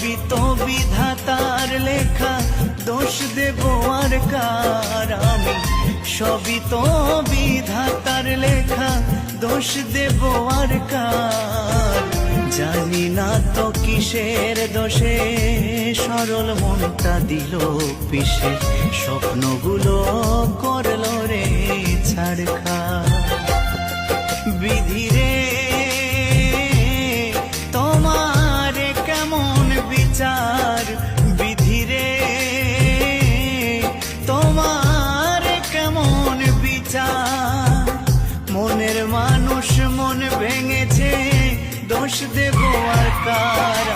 সবই তো বিধাতার লেখা, দোষ দেব আর কার আমি? সবই তো বিধাতার লেখা, দোষ দেব আর কার? জানি না তো কিসের দোষে সরল মনটা দিল পিষে, স্বপ্নগুলো করলো রে ছাড়খাড়। বিধি রে তোমার কেমন বিচার, বিধি রে তোমার কেমন বিচার? মনের মানুষ মন ভেঙেছে, দোষ দেব আর কার